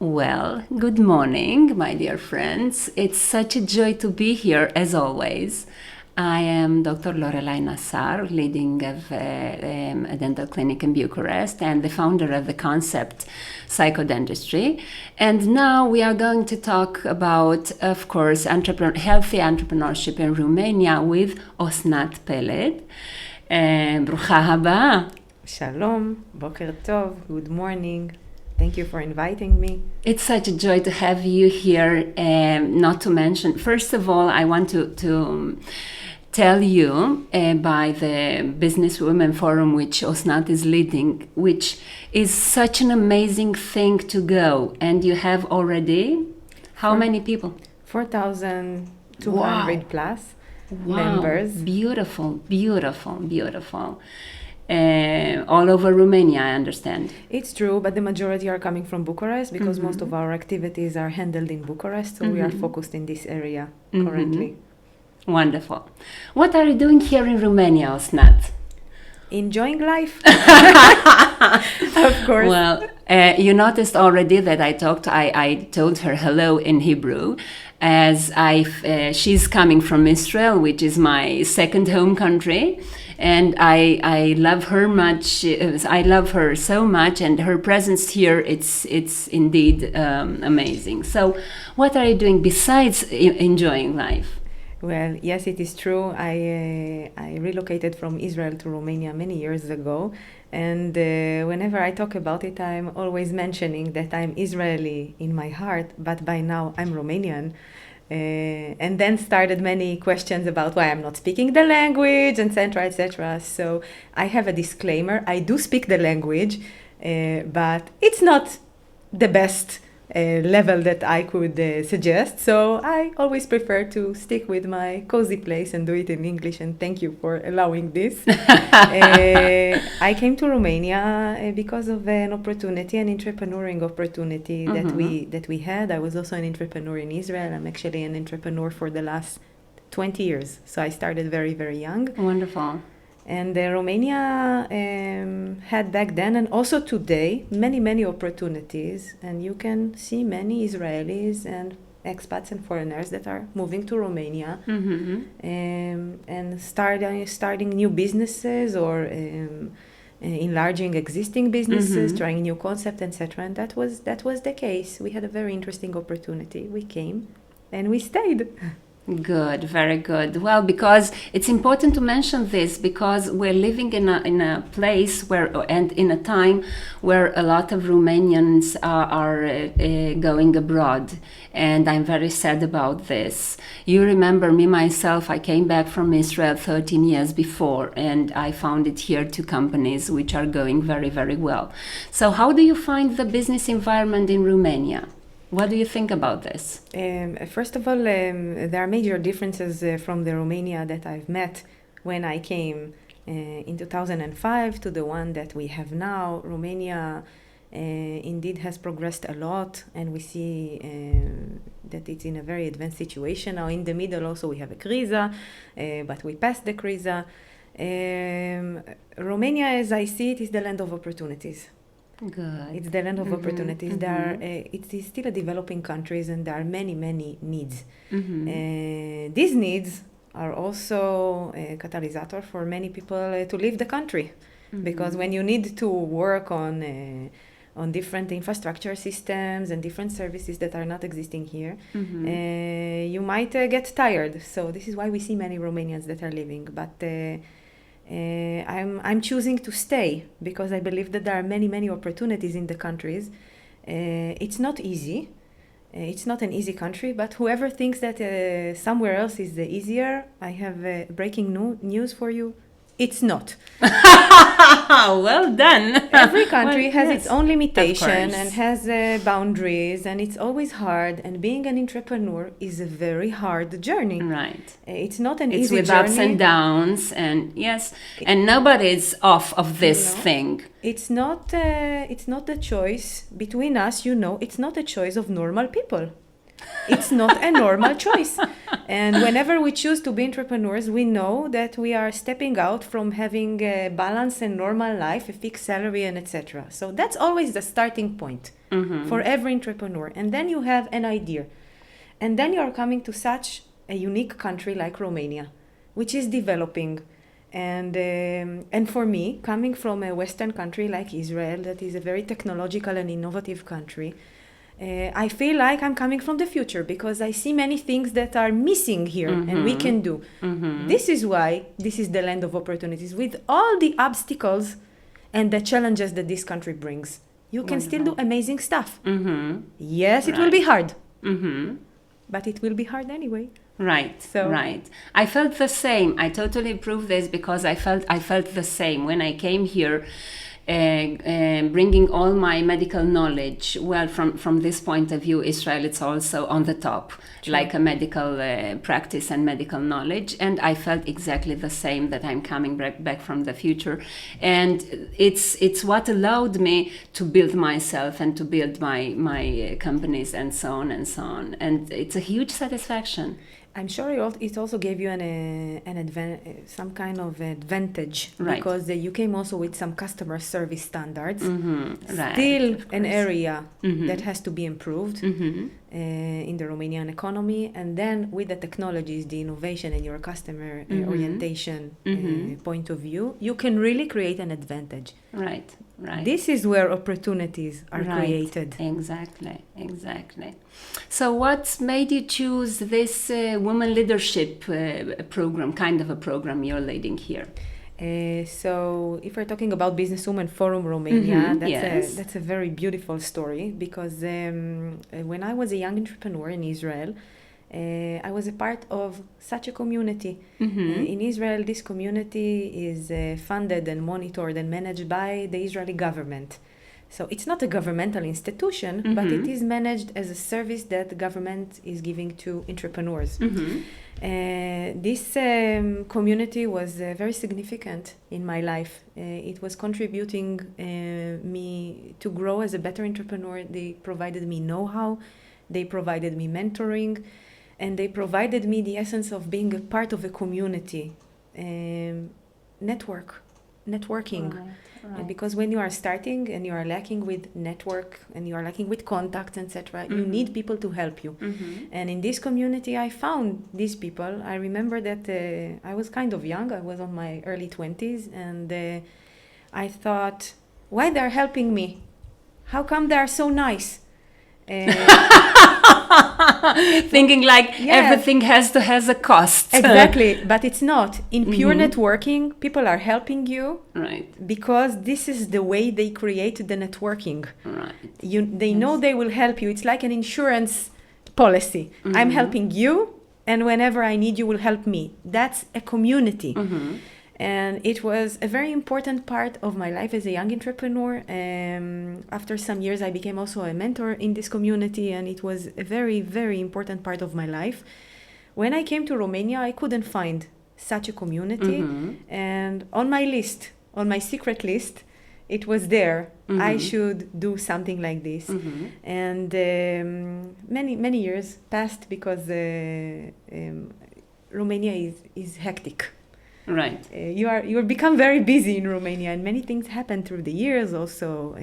Well, good morning, my dear friends. It's such a joy to be here as always. I am Dr. Lorei Nassar, leading a dental clinic in Bucharest and the founder of the concept Dentistry. And now we are going to talk about, of course, healthy entrepreneurship in Romania with Osnat Peled. ברוכה הבאה. Shalom, Boker Tov, good morning. Thank you for inviting me. It's such a joy to have you here. Not to mention, first of all, I want to tell you by the Business Women Forum, which Osnat is leading, which is such an amazing thing to go. And you have already, how many people? 4,200 plus members. Beautiful, beautiful, beautiful. All over Romania, I understand. It's true, but the majority are coming from Bucharest because most of our activities are handled in Bucharest, so we are focused in this area currently. Wonderful. What are you doing here in Romania, Osnat? Enjoying life. Of course. Well, you noticed already that I told her hello in Hebrew, as she's coming from Israel, which is my second home country, and I love her much. I love her so much, and her presence here, it's indeed amazing. So, what are you doing besides enjoying life? Well, yes, it is true. I relocated from Israel to Romania many years ago, and whenever I talk about it, I'm always mentioning that I'm Israeli in my heart, but by now I'm Romanian. And then started many questions about why I'm not speaking the language, etc., etc. So I have a disclaimer. I do speak the language, but it's not the best level that I could suggest. So I always prefer to stick with my cozy place and do it in English. And thank you for allowing this. I came to Romania because of an opportunity, an entrepreneuring opportunity that we had. I was also an entrepreneur in Israel. I'm actually an entrepreneur for the last 20 years. So I started very, very young. Wonderful. And Romania had back then and also today many opportunities, and you can see many Israelis and expats and foreigners that are moving to Romania and starting new businesses or enlarging existing businesses, trying new concepts, etc. And that was the case. We had a very interesting opportunity. We came and we stayed. Good, very good. Well, because it's important to mention this because we're living in a place and in a time where a lot of Romanians are going abroad, and I'm very sad about this. You remember me myself, I came back from Israel 13 years before, and I founded here 2 companies which are going very, very well. So how do you find the business environment in Romania? What do you think about this? First of all, there are major differences from the Romania that I've met when I came in 2005 to the one that we have now. Romania indeed has progressed a lot, and we see that it's in a very advanced situation. Now in the middle also we have a kriza, but we passed the kriza. Romania, as I see it, is the land of opportunities. Good. It's the land of opportunities. It is still a developing countries, and there are many needs. These needs are also a catalyst for many people to leave the country, because when you need to work on different infrastructure systems and different services that are not existing here, you might get tired. So this is why we see many Romanians that are leaving. But I'm choosing to stay because I believe that there are many opportunities in the countries. It's not easy. It's not an easy country, but whoever thinks that somewhere else is easier, I have breaking news for you. It's not. Well done. Every country has its own limitation and has boundaries, and it's always hard. And being an entrepreneur is a very hard journey. Right. It's not an it's easy with journey. Ups and downs, and yes, and nobody's off of this thing. It's not the choice between us. It's not a choice of normal people. It's not a normal choice. And whenever we choose to be entrepreneurs, we know that we are stepping out from having a balanced and normal life, a fixed salary, and etc. So that's always the starting point. for every entrepreneur. And then you have an idea. And then you are coming to such a unique country like Romania, which is developing. And for me, coming from a Western country like Israel, that is a very technological and innovative country, I feel like I'm coming from the future because I see many things that are missing here and we can do. This is why this is the land of opportunities, with all the obstacles and the challenges that this country brings. You can still do amazing stuff. Yes, it will be hard, but it will be hard anyway. Right. I felt the same. I totally prove this because I felt the same when I came here, bringing all my medical knowledge. Well, from this point of view, Israel, it's also on the top, like a medical practice and medical knowledge. And I felt exactly the same, that I'm coming back from the future. And it's what allowed me to build myself and to build my companies and so on and so on. And it's a huge satisfaction. I'm sure it also gave you some kind of advantage, because you came also with some customer service standards. Still an area that has to be improved in the Romanian economy. And then with the technologies, the innovation, and your customer orientation point of view, you can really create an advantage. Right. This is where opportunities are created. Exactly. So what made you choose this women leadership program, kind of a program you're leading here? So if we're talking about Businesswomen Forum Romania, that's a very beautiful story, because when I was a young entrepreneur in Israel, I was a part of such a community. In Israel, this community is funded and monitored and managed by the Israeli government. So it's not a governmental institution, but it is managed as a service that the government is giving to entrepreneurs. This community was very significant in my life. It was contributing me to grow as a better entrepreneur. They provided me know-how, they provided me mentoring, and they provided me the essence of being a part of a community, networking. Right. Because when you are starting and you are lacking with network and you are lacking with contacts, etc., you need people to help you. And in this community, I found these people. I remember that I was kind of young. I was on my early 20s, and I thought, why they're helping me? How come they are so nice? Thinking like everything has a cost. Exactly, but it's not. In pure networking, people are helping you, because this is the way they create the networking. They know they will help you. It's like an insurance policy. I'm helping you, and whenever I need, you will help me. That's a community. And it was a very important part of my life as a young entrepreneur. After some years, I became also a mentor in this community, and it was a very, very important part of my life. When I came to Romania, I couldn't find such a community. And on my list, on my secret list, it was there. I should do something like this. And many years passed, because Romania is hectic. You become very busy in Romania, and many things happen through the years. Also,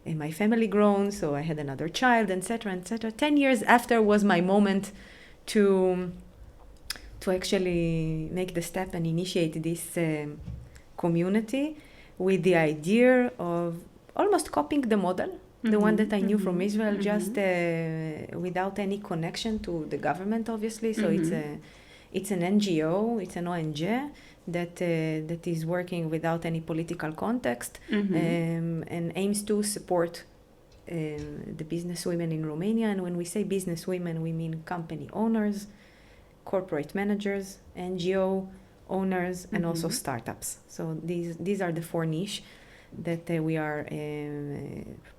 my family grown, so I had another child, etc., etc. 10 years after was my moment to actually make the step and initiate this community, with the idea of almost copying the model, the one that I knew from Israel, just without any connection to the government, obviously. So it's an NGO, it's an ONG that is working without any political context, and aims to support the businesswomen in Romania. And when we say businesswomen, we mean company owners, corporate managers, NGO owners, and also startups. So these are the four niche that we are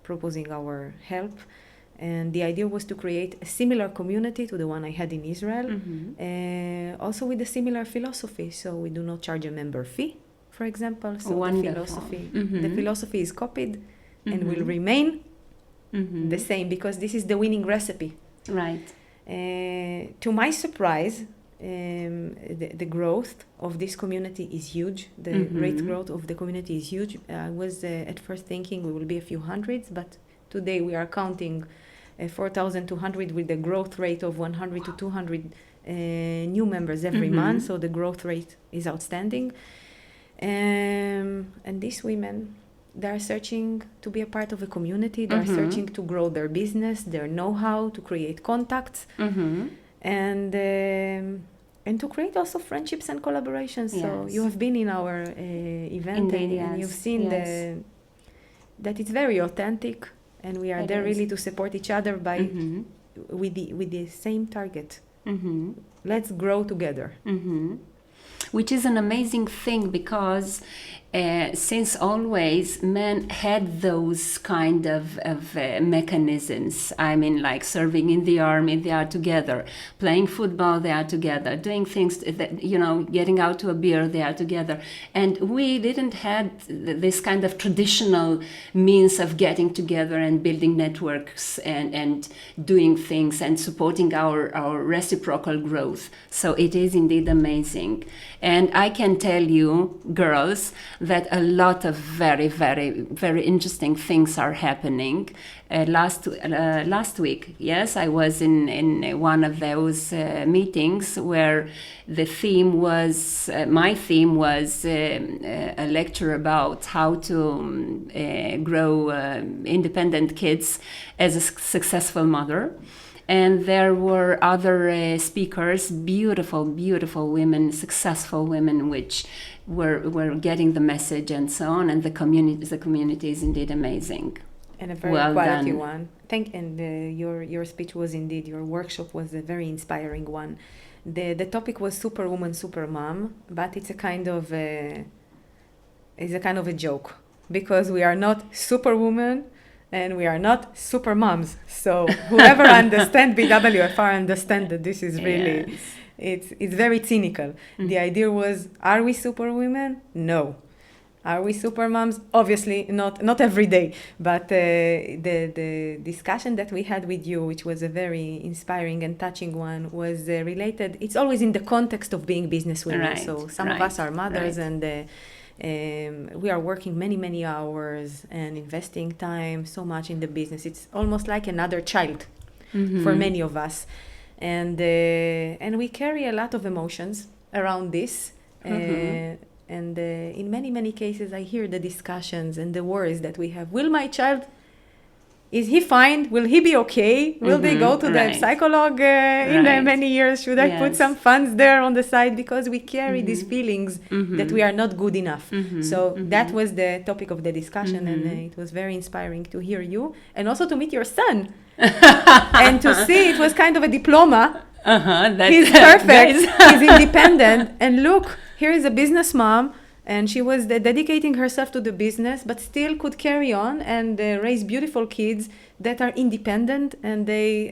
proposing our help. And the idea was to create a similar community to the one I had in Israel, also with a similar philosophy. So we do not charge a member fee, for example. So the philosophy is copied and will remain the same, because this is the winning recipe. To my surprise, the growth of this community is huge. The rate growth of the community is huge. I was at first thinking we will be a few hundreds, but Today we are counting 4,200 with a growth rate of 100 to 200 new members every month. So the growth rate is outstanding. And these women, they are searching to be a part of a community. They are searching to grow their business, their know-how, to create contacts, and to create also friendships and collaborations. Yes. So you have been in our event. Indeed, and you've seen that it's very authentic, and we are there really to support each other by with the same target. Let's grow together. Which is an amazing thing, because since always men had those kind of mechanisms. I mean, like serving in the army, they are together. Playing football, they are together. Doing things, that, getting out to a beer, they are together. And we didn't have this kind of traditional means of getting together and building networks and doing things and supporting our reciprocal growth. So it is indeed amazing. And I can tell you, girls, that a lot of very, very, very interesting things are happening. Last week, yes, I was in one of those meetings where the theme was, my theme was a lecture about how to grow independent kids as a successful mother. And there were other speakers, beautiful, beautiful women, successful women, which were getting the message and so on. And the community is indeed amazing. And a very quality one. Your speech was indeed, your workshop was a very inspiring one. The topic was Superwoman, Supermom, but it's a kind of a joke, because we are not Superwoman and we are not super moms. So whoever understands BWFR understand that this is really, it's very cynical. The idea was, are we super women? No. Are we super moms? Obviously not every day. But the discussion that we had with you, which was a very inspiring and touching one, was related. It's always in the context of being businesswomen. Right, so some of us are mothers, and we are working many hours and investing time so much in the business. It's almost like another child for many of us, and we carry a lot of emotions around this. And in many cases, I hear the discussions and the worries that we have. Will my child? Is he fine? Will he be okay? Will they go to the psycholog in many years? Should I put some funds there on the side? Because we carry these feelings that we are not good enough. So that was the topic of the discussion, and it was very inspiring to hear you, and also to meet your son, and to see it was kind of a diploma. He's perfect. He's independent, and look, here is a business mom. And she was dedicating herself to the business, but still could carry on and raise beautiful kids that are independent. And they,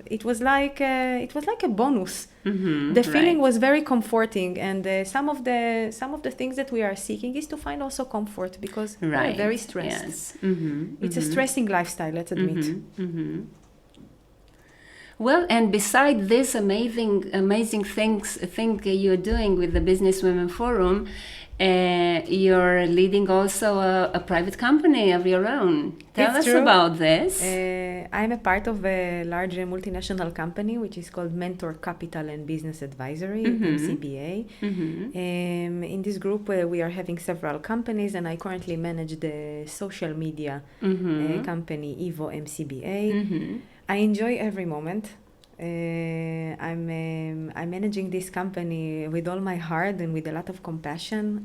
it was like a bonus. The feeling was very comforting. And some of the things that we are seeking is to find also comfort, because we are very stressed. Yes. It's a stressing lifestyle, let's admit. Well, and beside this amazing thing you're doing with the Business Women Forum, you're leading also a private company of your own. Tell us about this. I'm a part of a large multinational company which is called Mentor Capital and Business Advisory, MCBA. In this group, we are having several companies, and I currently manage the social media company Evo MCBA. I enjoy every moment. I'm managing this company with all my heart and with a lot of compassion.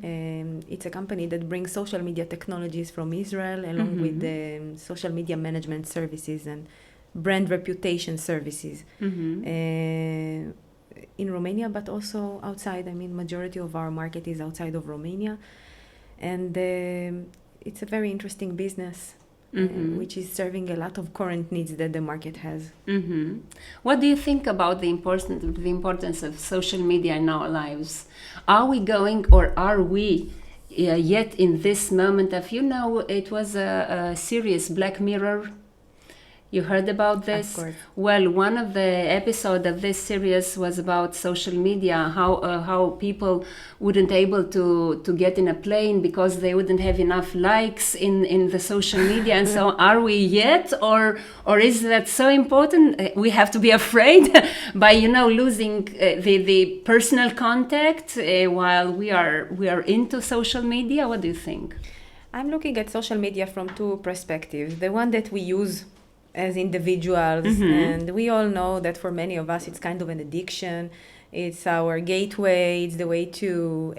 It's a company that brings social media technologies from Israel, along with the social media management services and brand reputation services in Romania, but also outside. I mean, majority of our market is outside of Romania, and it's a very interesting business. Which is serving a lot of current needs that the market has. What do you think about the importance of social media in our lives? Are we going, or are we yet in this moment of, it was a serious Black Mirror You heard about this? Of course. Well, one of the episodes of this series was about social media, how people wouldn't able to get in a plane because they wouldn't have enough likes in the social media. And so are we yet, or is that so important? We have to be afraid by, losing the personal contact while we are into social media? What do you think? I'm looking at social media from two perspectives. The one that we use as individuals, and we all know that for many of us it's kind of an addiction. It's our gateway, it's the way to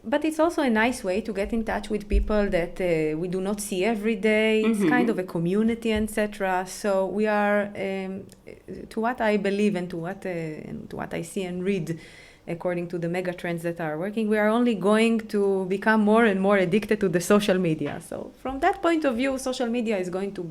but it's also a nice way to get in touch with people that we do not see every day. It's kind of a community, etc. So we are, to what I believe and to what I see and read, according to the mega trends that are working, we are only going to become more and more addicted to the social media. So from that point of view, social media is going to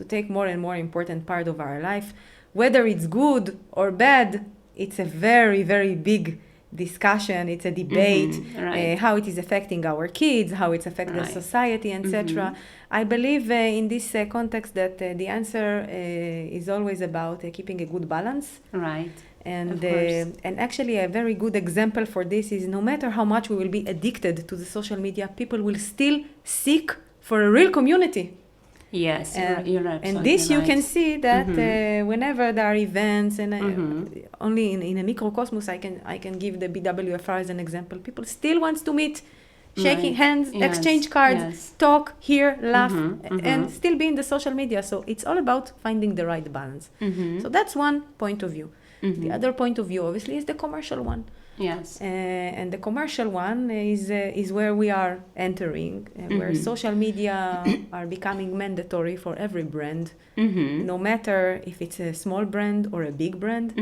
take more and more important part of our life. Whether it's good or bad, it's a very, very big discussion. It's a debate, right. How it is affecting our kids, how it's affecting the society, etc. I believe in this context that the answer is always about keeping a good balance. Right. And actually a very good example for this is no matter how much we will be addicted to the social media, people will still seek for a real community. Yes, you're absolutely and this right. You can see that whenever there are events, and only in a microcosmos, I can give the BWFR as an example. People still wants to meet, shaking hands, exchange cards, talk, hear, laugh, and still be in the social media. So it's all about finding the right balance. So that's one point of view. The other point of view, obviously, is the commercial one. Yes. And the commercial one is where we are entering, where social media are becoming mandatory for every brand. No matter if it's a small brand or a big brand,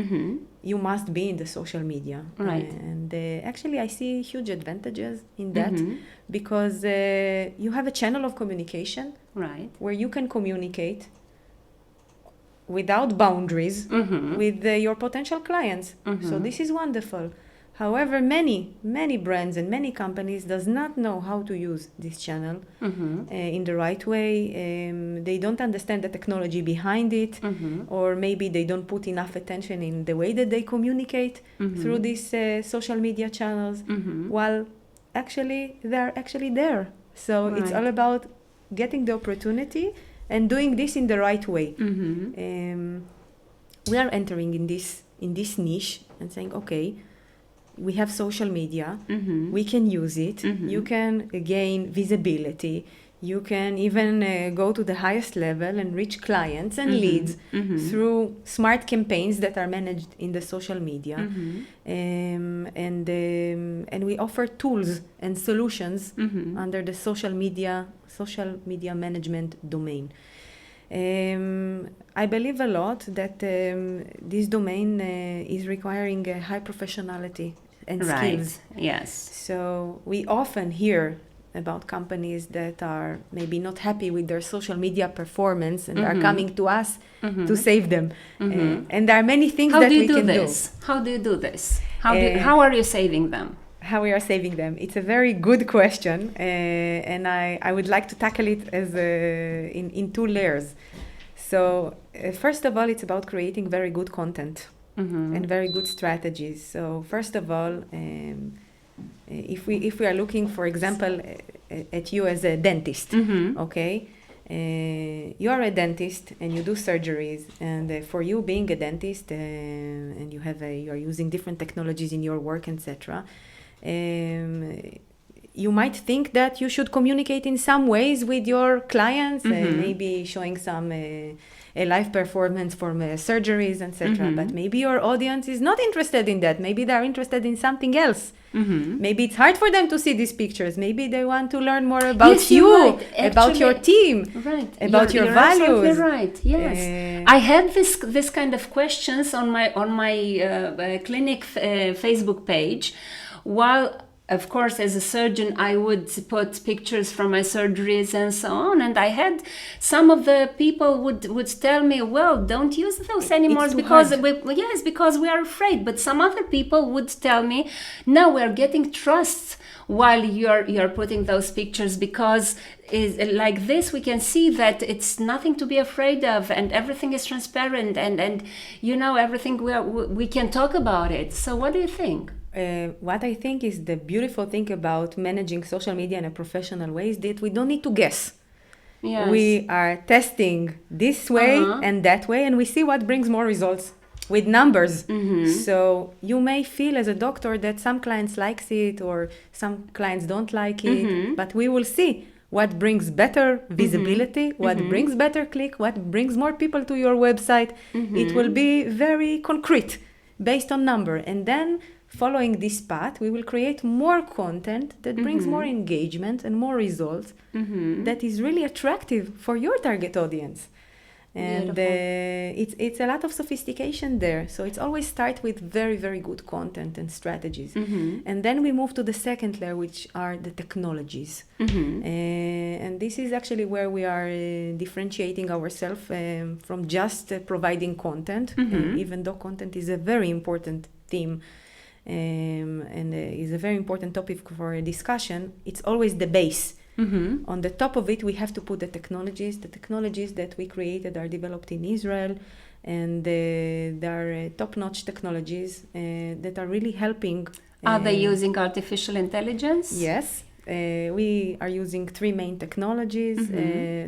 you must be in the social media. Right. And actually, I see huge advantages in that because you have a channel of communication, right, where you can communicate without boundaries with your potential clients. So this is wonderful. However, many brands and many companies does not know how to use this channel in the right way. They don't understand the technology behind it, or maybe they don't put enough attention in the way that they communicate through these social media channels, while actually they're actually there. So it's all about getting the opportunity and doing this in the right way. We are entering in this niche and saying, okay, we have social media, we can use it, you can gain visibility, you can even go to the highest level and reach clients and leads through smart campaigns that are managed in the social media. And we offer tools and solutions under the social media management domain. I believe a lot that this domain is requiring a high professionality and skills. Yes. So we often hear about companies that are maybe not happy with their social media performance and are coming to us to save them. And there are many things that we can do. How do you do this? How are you saving them? How we are saving them? It's a very good question, and I would like to tackle it as in two layers. So first of all, it's about creating very good content and very good strategies. So first of all, if we are looking, for example, at you as a dentist, okay, you are a dentist and you do surgeries, and for you being a dentist and you are using different technologies in your work, etc. You might think that you should communicate in some ways with your clients, maybe showing some a live performance from surgeries, etc. But maybe your audience is not interested in that. Maybe they're interested in something else. Maybe it's hard for them to see these pictures. Maybe they want to learn more about you, about your team, about your values. Absolutely right. Yes, I had this kind of questions on my clinic Facebook page, while of course, as a surgeon, I would put pictures from my surgeries and so on. And I had some of the people would tell me, well, don't use those anymore because because we are afraid. But some other people would tell me, no, we're getting trust while you're putting those pictures, because like this we can see that it's nothing to be afraid of, and everything is transparent, and everything we can talk about it. So what do you think? What I think is the beautiful thing about managing social media in a professional way is that we don't need to guess. Yes. We are testing this way and that way, and we see what brings more results with numbers. So you may feel as a doctor that some clients likes it or some clients don't like it, but we will see what brings better visibility, what brings better click, what brings more people to your website. It will be very concrete based on number. And then following this path, we will create more content that brings more engagement and more results that is really attractive for your target audience. And it's a lot of sophistication there. So it's always start with very, very good content and strategies. And then we move to the second layer, which are the technologies. And this is actually where we are differentiating ourselves from just providing content, even though content is a very important theme. And is a very important topic for a discussion. It's always the base. On the top of it, we have to put the technologies. The technologies that we created are developed in Israel, and they are top-notch technologies that are really helping. Are they using artificial intelligence? Yes. We are using three main technologies.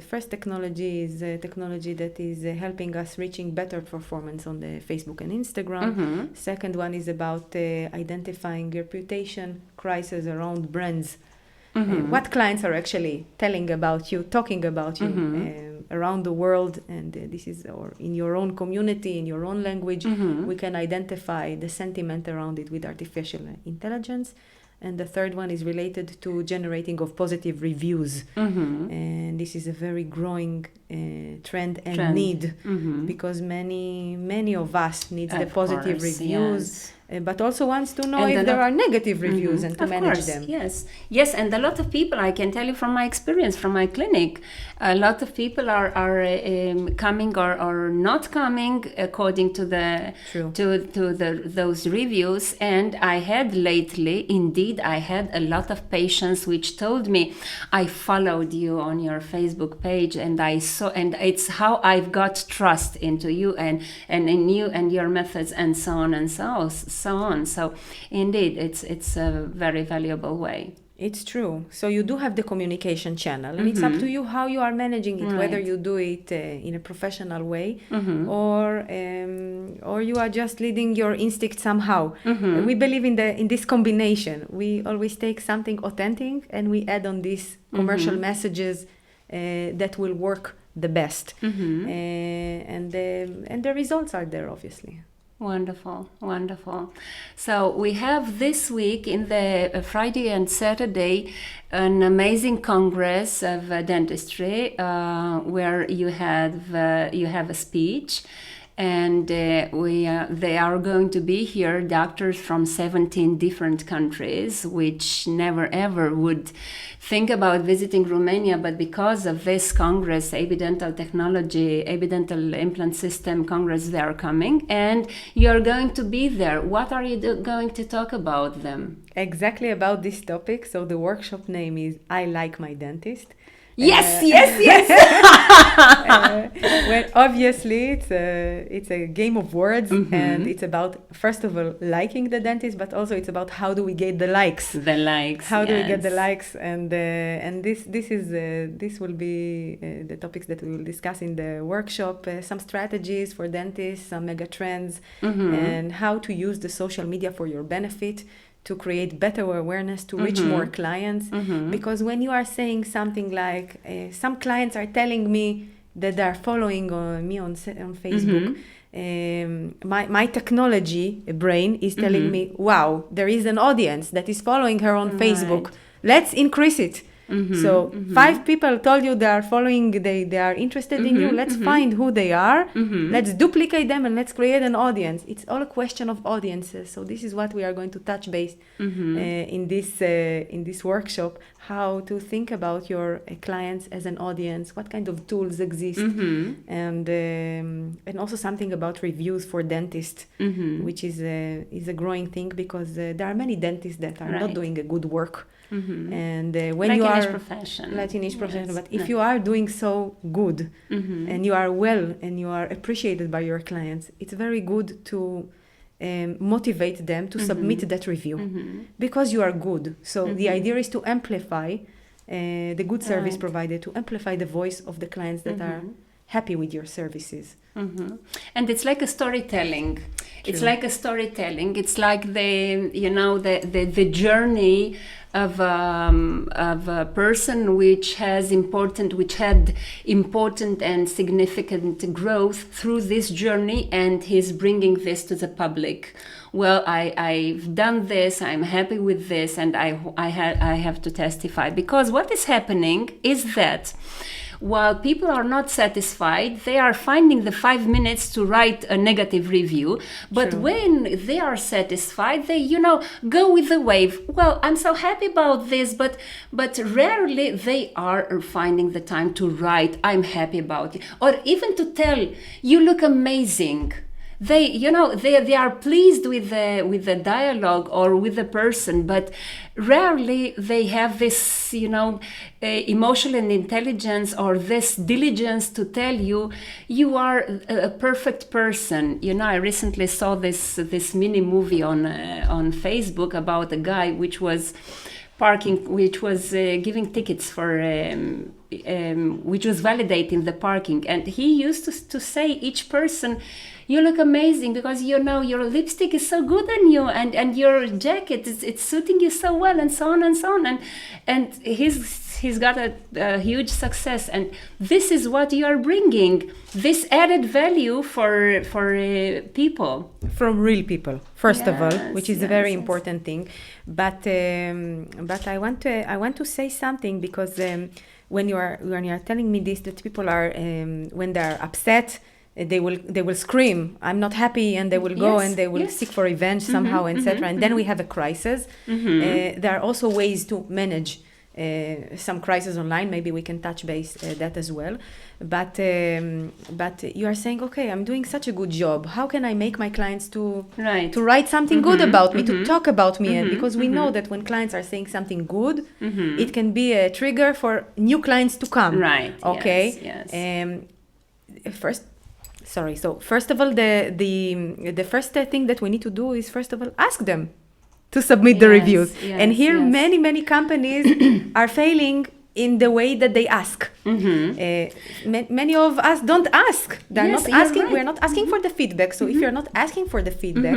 First technology is a technology that is helping us reaching better performance on the Facebook and Instagram. Second one is about identifying reputation crisis around brands. What clients are actually telling about you, talking about you around the world, and this is or in your own community, in your own language. We can identify the sentiment around it with artificial intelligence. And the third one is related to generating of positive reviews. And this is a very growing trend and need, because many of us need the positive reviews. But also wants to know if there are negative reviews and to manage them. Yes, and a lot of people, I can tell you from my experience, from my clinic, a lot of people are coming or not coming according to those reviews. And I had lately, indeed, I had a lot of patients which told me, I followed you on your Facebook page, and I saw, and it's how I've got trust into you and in you and your methods and so on and so on. So indeed, it's a very valuable way. It's true. So you do have the communication channel, and it's up to you how you are managing it, whether you do it in a professional way or you are just leading your instinct somehow. We believe in this combination. We always take something authentic and we add on these commercial messages that will work the best. And the results are there, obviously. Wonderful, wonderful. So we have this week, in the Friday and Saturday, an amazing congress of dentistry where you have a speech, and they are going to be here, doctors from 17 different countries, which never ever would think about visiting Romania, but because of this Congress, AB Dental Technology, AB Dental Implant System Congress, they are coming, and you're going to be there. What are you going to talk about them? Exactly about this topic. So the workshop name is I Like My Dentist. Yes. Well, obviously, it's a game of words, and it's about, first of all, liking the dentist, but also it's about how do we get the likes. How do we get the likes? And this will be the topics that we will discuss in the workshop. Some strategies for dentists, some mega trends, and how to use the social media for your benefit, to create better awareness, to reach more clients. Because when you are saying something like, some clients are telling me that they are following me on Facebook, my technology brain is telling me, wow, there is an audience that is following her on Facebook. Let's increase it. So 5 people told you they are following, they are interested in you. Let's find who they are. Let's duplicate them and let's create an audience. It's all a question of audiences. So this is what we are going to touch base in this workshop. How to think about your clients as an audience. What kind of tools exist, and also something about reviews for dentists, which is a growing thing because there are many dentists that are not doing a good work. And when you are Latinish profession, but if you are doing so good and you are well and you are appreciated by your clients, it's very good to motivate them to submit that review because you are good. So the idea is to amplify the good service provided, to amplify the voice of the clients that are happy with your services. And it's like a storytelling. It's like a storytelling. It's like the journey of a person which had important and significant growth through this journey, and he's bringing this to the public. Well, I've done this, I'm happy with this, and I have to testify, because what is happening is that while people are not satisfied, they are finding the 5 minutes to write a negative review. But when they are satisfied, they, go with the wave. Well, I'm so happy about this, but rarely they are finding the time to write, I'm happy about it. Or even to tell, you look amazing. They are pleased with the dialogue or with the person, but rarely they have this, emotional intelligence or this diligence to tell you are a perfect person. I recently saw this mini movie on Facebook about a guy which was giving tickets for which was validating the parking, and he used to say each person, you look amazing because your lipstick is so good on you, and your jacket it's suiting you so well, and so on and so on, and he's got a huge success, and this is what you are bringing, this added value for people, from real people, first of all, which is a very important thing. But I want to say something, because when you are telling me this, that people are when they are upset, they will scream, I'm not happy, and they will go and they will seek for revenge somehow, etc. And then we have a crisis. There are also ways to manage some crisis online. Maybe we can touch base that as well. But you are saying, okay, I'm doing such a good job. How can I make my clients to write something good about me, to talk about me? Because we know that when clients are saying something good, it can be a trigger for new clients to come. Right. Okay. Yes. So first of all, the first thing that we need to do is, first of all, ask them to submit the reviews. And here many companies are failing in the way that they ask. Many of us don't ask. They're not asking. Right. We're not asking for the feedback. So if you're not asking for the feedback,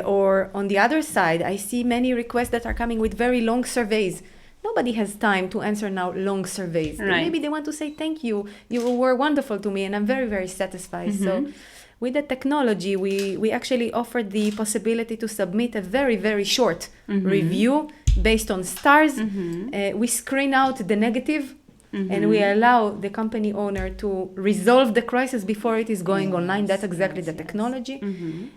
or on the other side, I see many requests that are coming with very long surveys. Nobody has time to answer now long surveys. Right. Maybe they want to say, thank you, you were wonderful to me, and I'm very, very satisfied. So with the technology, we actually offered the possibility to submit a very, very short review based on stars. We screen out the negative, and we allow the company owner to resolve the crisis before it is going online. That's exactly the technology.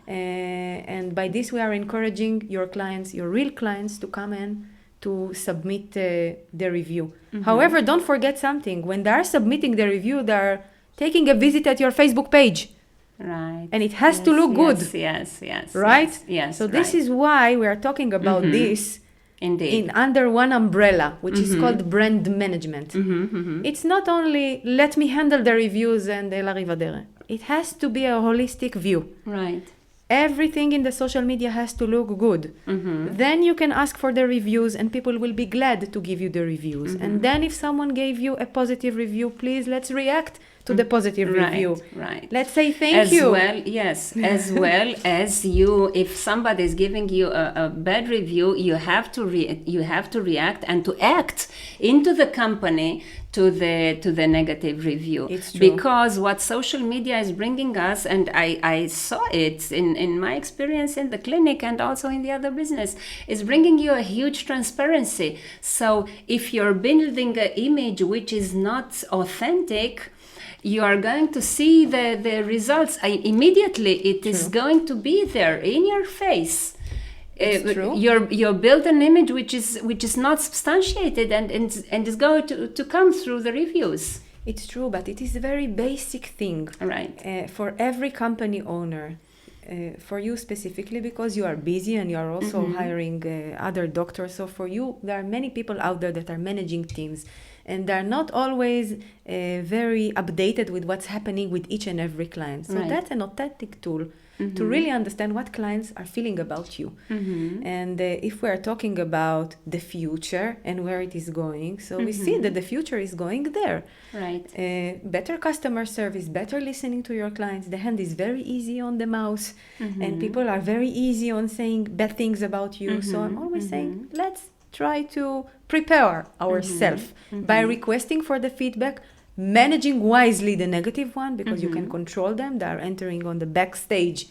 And by this, we are encouraging your clients, your real clients, to come in to submit the review. However, don't forget something. When they are submitting the review, they are taking a visit at your Facebook page. Right. And it has to look good. Yes. Right? Yes. So this is why we are talking about this in under one umbrella, which is called brand management. It's not only let me handle the reviews and la rivadere. It has to be a holistic view. Right. Everything in the social media has to look good. Then you can ask for the reviews, and people will be glad to give you the reviews. And then if someone gave you a positive review, please, let's react to the positive review. Right. Let's say thank you. As well as you, if somebody is giving you a bad review, you have to react and to act into the company to the negative review. It's true. Because what social media is bringing us, and I saw it in my experience in the clinic and also in the other business, is bringing you a huge transparency. So if you're building an image which is not authentic, you are going to see the results immediately. It is going to be there in your face. It's true. You build an image which is not substantiated and is going to come through the reviews. It's true, but it is a very basic thing. Right. For every company owner, for you specifically, because you are busy and you are also hiring other doctors. So for you, there are many people out there that are managing teams, and they're not always very updated with what's happening with each and every client. So that's an authentic tool to really understand what clients are feeling about you. And if we're talking about the future and where it is going, so we see that the future is going there. Right. Better customer service, better listening to your clients. The hand is very easy on the mouse, and people are very easy on saying bad things about you. So I'm always saying, let's try to prepare ourselves by requesting for the feedback, managing wisely the negative one, because you can control them. They are entering on the backstage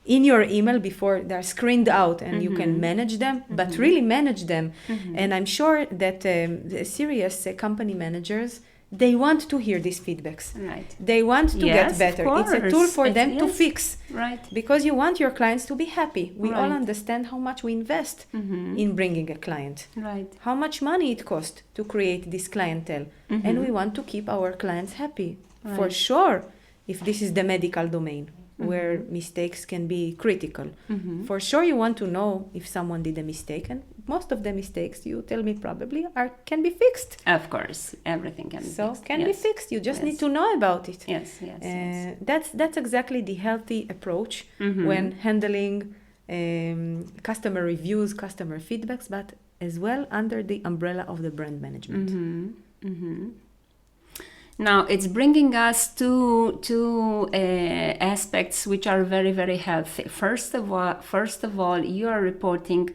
in your email before they're screened out, and you can manage them, but really manage them. And I'm sure that the serious company managers, they want to hear these feedbacks. Right. They want to get better. It's a tool for them to fix. Right. Because you want your clients to be happy. We all Right. understand how much we invest in bringing a client. Right. How much money it costs to create this clientele. And we want to keep our clients happy. For sure, if this is the medical domain, where mistakes can be critical. For sure, you want to know if someone did a mistake, and most of the mistakes, you tell me, probably can be fixed. Of course, everything can be fixed. Be fixed. You just need to know about it. Yes. That's exactly the healthy approach when handling customer reviews, customer feedbacks, but as well under the umbrella of the brand management. Now it's bringing us to aspects which are very, very healthy. First of all, you are reporting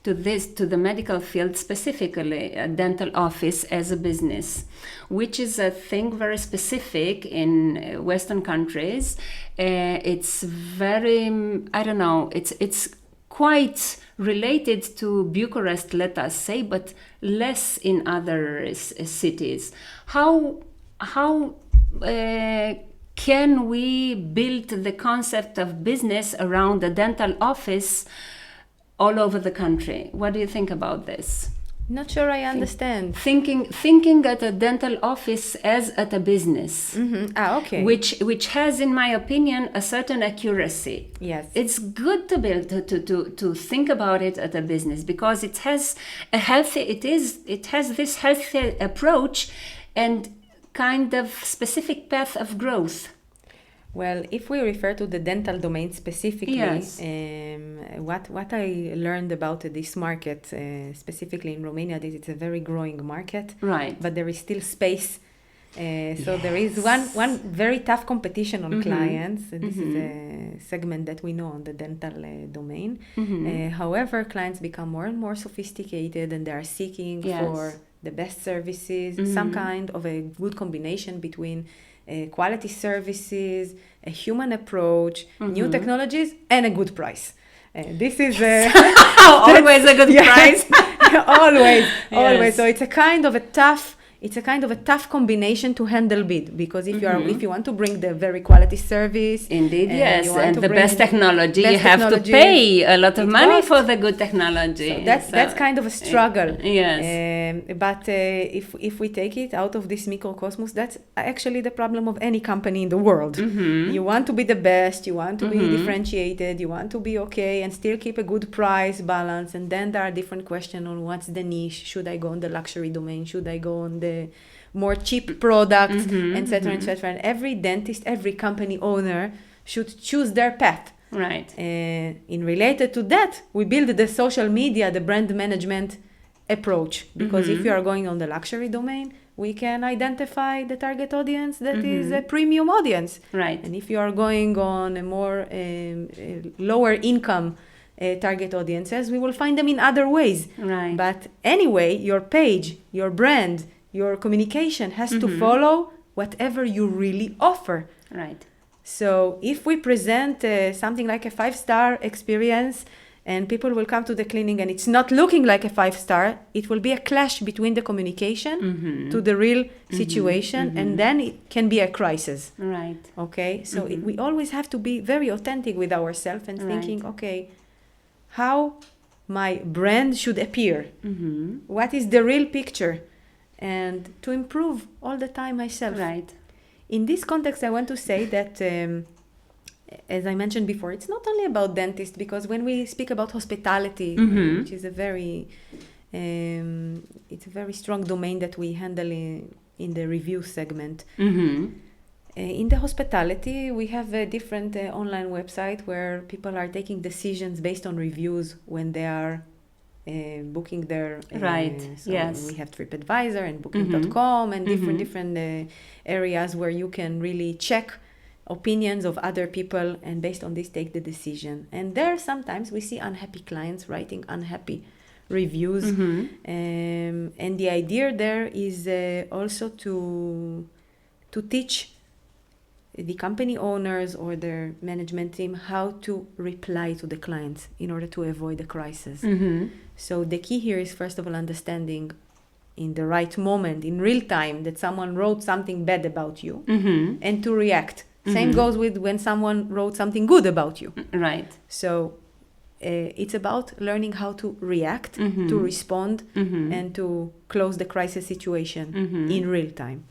to the medical field, specifically a dental office as a business, which is a thing very specific in Western countries. It's very, it's quite related to Bucharest, let us say, but less in other cities. How can we build the concept of business around a dental office all over the country? What do you think about this? Not sure I understand. Thinking at a dental office as at a business. Okay. Which has, in my opinion, a certain accuracy. Yes. It's good to build to think about it at a business, because it has this healthy approach and kind of specific path of growth. Well, if we refer to the dental domain specifically, what I learned about this market, specifically in Romania, is it's a very growing market. Right. But there is still space. So there is one very tough competition on clients. This is a segment that we know on the dental domain. However, clients become more and more sophisticated, and they are seeking for the best services, some kind of a good combination between quality services, a human approach, new technologies, and a good price. This is always a good price. always. So it's a kind of a tough combination to handle bid, because if you want to bring the very quality service, indeed, and the best technology, you have to pay a lot of money for the good technology. So that's kind of a struggle. Yes. But if we take it out of this microcosmos, that's actually the problem of any company in the world. You want to be the best, you want to be differentiated, you want to be okay and still keep a good price balance, and then there are different questions on what's the niche. Should I go on the luxury domain? Should I go on the more cheap products, etc., etc. And every dentist, every company owner should choose their path. Right. In related to that, we build the social media, the brand management approach, because if you are going on the luxury domain, we can identify the target audience that is a premium audience. Right. And if you are going on a more lower income target audiences, we will find them in other ways. Right. But anyway, your page, your brand, your communication has to follow whatever you really offer. Right. So if we present something like a 5-star experience and people will come to the clinic and it's not looking like a 5-star, it will be a clash between the communication to the real situation, and then it can be a crisis. Right. Okay, so we always have to be very authentic with ourselves and thinking, okay, how my brand should appear, what is the real picture, and to improve all the time myself. Right. In this context, I want to say that, as I mentioned before, it's not only about dentists, because when we speak about hospitality, which is a very, it's a very strong domain that we handle in the review segment. In the hospitality, we have a different online website where people are taking decisions based on reviews when they are booking their so we have TripAdvisor and Booking.com and different areas where you can really check opinions of other people and based on this take the decision. And there sometimes we see unhappy clients writing unhappy reviews, and the idea there is also to teach the company owners or their management team how to reply to the clients in order to avoid the crisis. So the key here is, first of all, understanding in the right moment, in real time, that someone wrote something bad about you and to react. Same goes with when someone wrote something good about you. Right. So it's about learning how to react, to respond, and to close the crisis situation in real time.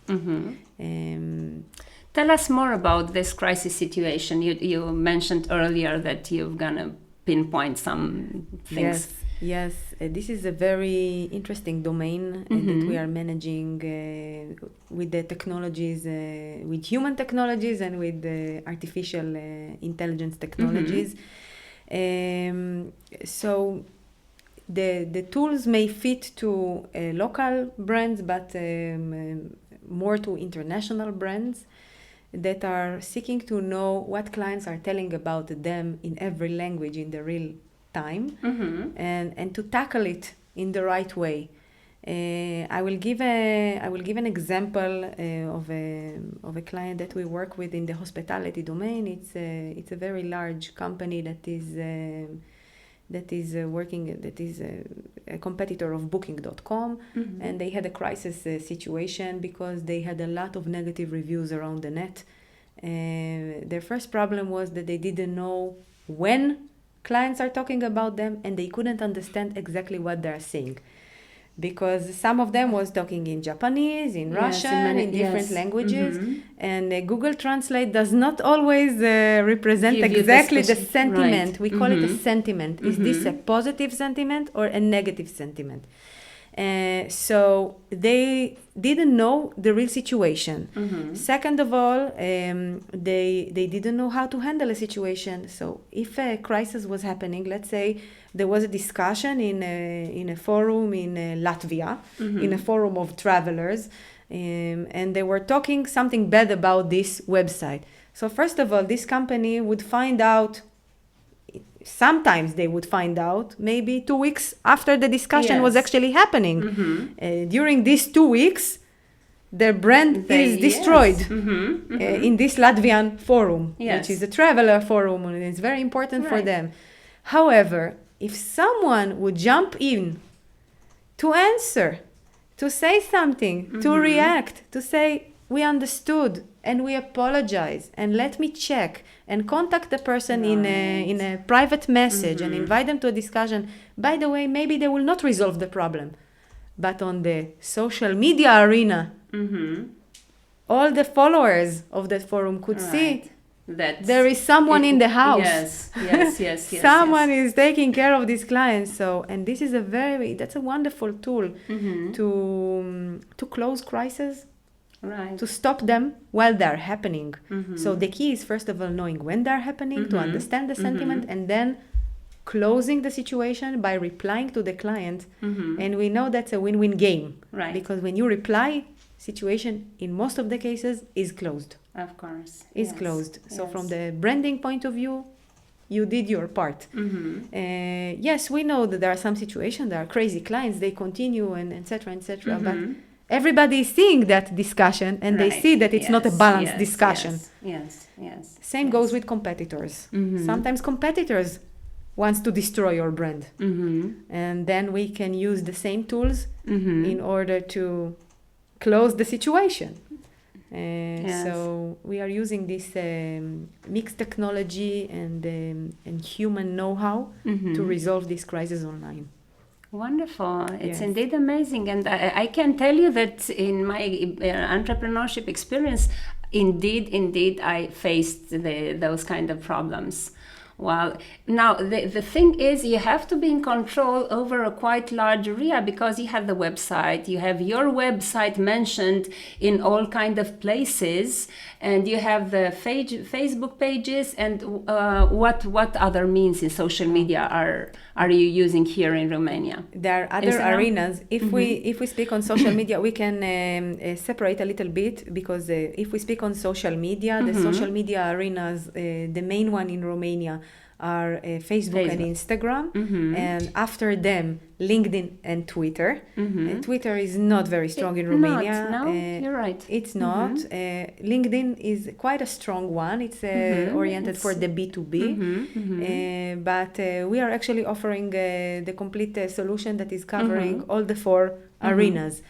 Tell us more about this crisis situation. You mentioned earlier that you're gonna pinpoint some things. Yes. This is a very interesting domain that we are managing with the technologies, with human technologies and with artificial intelligence technologies. So the tools may fit to local brands, but more to international brands that are seeking to know what clients are telling about them in every language in the real time, and to tackle it in the right way. I will give an example of a client that we work with in the hospitality domain. It's a very large company that is a competitor of Booking.com, and they had a crisis situation because they had a lot of negative reviews around the net. Their first problem was that they didn't know when clients are talking about them, and they couldn't understand exactly what they're saying, because some of them was talking in Japanese, in Russian, in different languages, and Google Translate does not always represent exactly the sentiment. Right. We call it a sentiment. Is this a positive sentiment or a negative sentiment? So they didn't know the real situation. Second of all, they didn't know how to handle a situation. So if a crisis was happening, let's say there was a discussion in a forum in Latvia, in a forum of travelers, and they were talking something bad about this website. So first of all, this company would find out. Sometimes they would find out maybe 2 weeks after the discussion was actually happening. During these 2 weeks, their brand is destroyed in this Latvian forum, which is a traveler forum, and it's very important for them. However, if someone would jump in to answer, to say something, to react, to say, we understood and we apologize and let me check and contact the person in a private message and invite them to a discussion. By the way, maybe they will not resolve the problem, but on the social media arena, all the followers of that forum could see that there is someone in the house. Yes. Someone is taking care of these clients. So, and this is that's a wonderful tool to close crises. Right. To stop them while they're happening. So the key is, first of all, knowing when they're happening, to understand the sentiment, and then closing the situation by replying to the client. And we know that's a win-win game. Right. Because when you reply situation in most of the cases is closed. Of course. Is yes. closed. So Yes. from the branding point of view, you did your part. Yes, we know that there are some situations, there are crazy clients, they continue and etc. etc. But everybody is seeing that discussion and they Right. see that it's not a Yes, balanced yes, discussion. Yes. Same goes with competitors. Sometimes competitors wants to destroy your brand. And then we can use the same tools in order to close the situation. Yes. So we are using this mixed technology and human know-how to resolve this crisis online. Wonderful. It's Yes. indeed amazing. And I can tell you that in my entrepreneurship experience, indeed, I faced those kind of problems. Well, now the thing is, you have to be in control over a quite large area because you have the website, you have your website mentioned in all kind of places, and you have the Facebook pages. And what other means in social media are you using here in Romania? There are other arenas. If we speak on social media, we can separate a little bit, because if we speak on social media, the social media arenas, the main one in Romania are Facebook and Instagram, and after them LinkedIn and Twitter. Twitter is not very strong in Romania. No, you're right. It's not. LinkedIn is quite a strong one. It's oriented for the B2B. But we are actually offering the complete solution that is covering all the four arenas.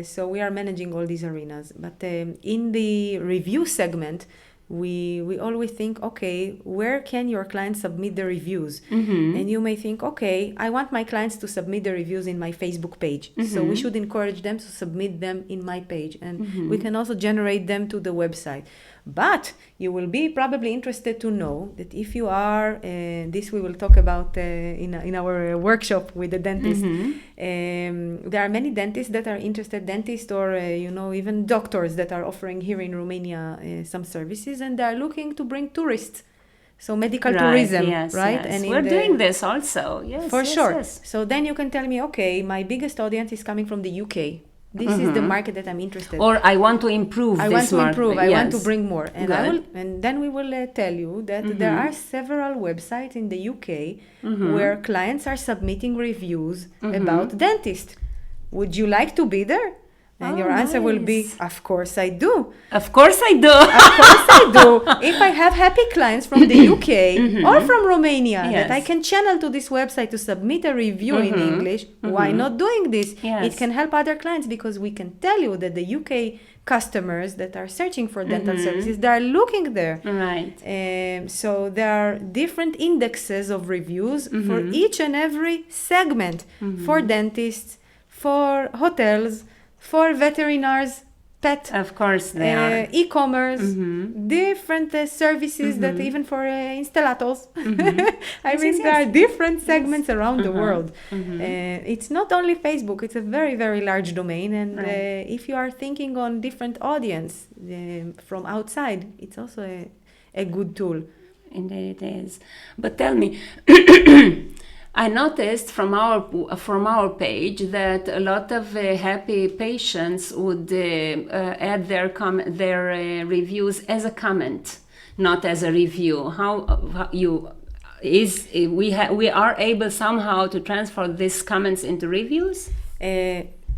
So we are managing all these arenas. But in the review segment, we always think, okay, where can your clients submit the reviews? And you may think, okay, I want my clients to submit the reviews in my Facebook page. So we should encourage them to submit them in my page. And we can also generate them to the website. But you will be probably interested to know that if you are, this we will talk about in our workshop with the dentist. There are many dentists that are interested, dentists or even doctors that are offering here in Romania some services, and they are looking to bring tourists. So medical tourism, right? Yes. And we're doing this also. Yes, for sure. Yes. So then you can tell me, okay, my biggest audience is coming from the UK. This is the market that I'm interested in. Or I want to improve this market. I want to bring more. And then we will tell you that there are several websites in the UK where clients are submitting reviews about dentists. Would you like to be there? And your answer will be, of course I do. Of course I do. Of course I do. If I have happy clients from the UK or from Romania that I can channel to this website to submit a review in English, why not doing this? Yes. It can help other clients, because we can tell you that the UK customers that are searching for dental services, they are looking there. Right. So there are different indexes of reviews for each and every segment, for dentists, for hotels, for veterinarians, pet, of course they are. E-commerce, different services that even for installatos. I mean, there are different segments around the world. It's not only Facebook, it's a very, very large domain. And if you are thinking on different audience from outside, it's also a good tool. Indeed it is. But tell me, I noticed from our page that a lot of happy patients would add their reviews as a comment, not as a review. We are able somehow to transfer these comments into reviews?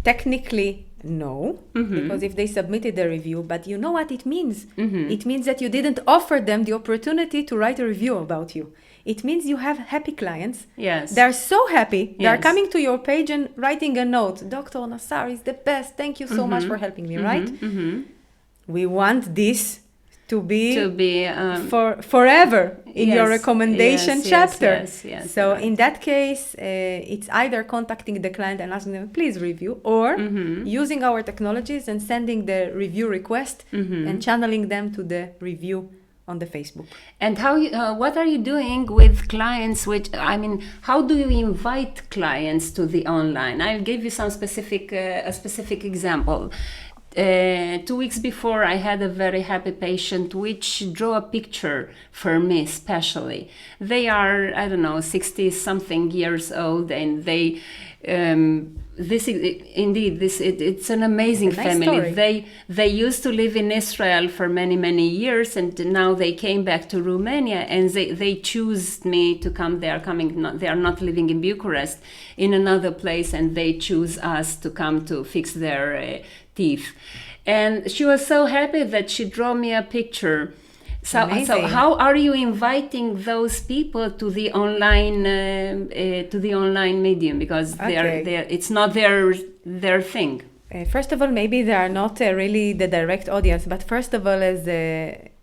Technically, no, because if they submitted a review, but you know what it means? It means that you didn't offer them the opportunity to write a review about you. It means you have happy clients. Yes. They're so happy. They're coming to your page and writing a note. Dr. Nassar is the best. Thank you so much for helping me, right? We want this to be for forever in your recommendation chapter. Yes, so in that case, it's either contacting the client and asking them, please review, or using our technologies and sending the review request and channeling them to the review on the Facebook. And what are you doing with clients? How do you invite clients to the online? I'll give you some specific example. 2 weeks before, I had a very happy patient which drew a picture for me especially. They are, I don't know, 60 something years old, and they it's an amazing family. They used to live in Israel for many years, and now they came back to Romania, and they choose me to come. They are not living in Bucharest, in another place, and they choose us to come to fix their teeth. And she was so happy that she drew me a picture. So how are you inviting those people to the online medium, because it's not their thing? First of all, maybe they are not really the direct audience, but first of all, as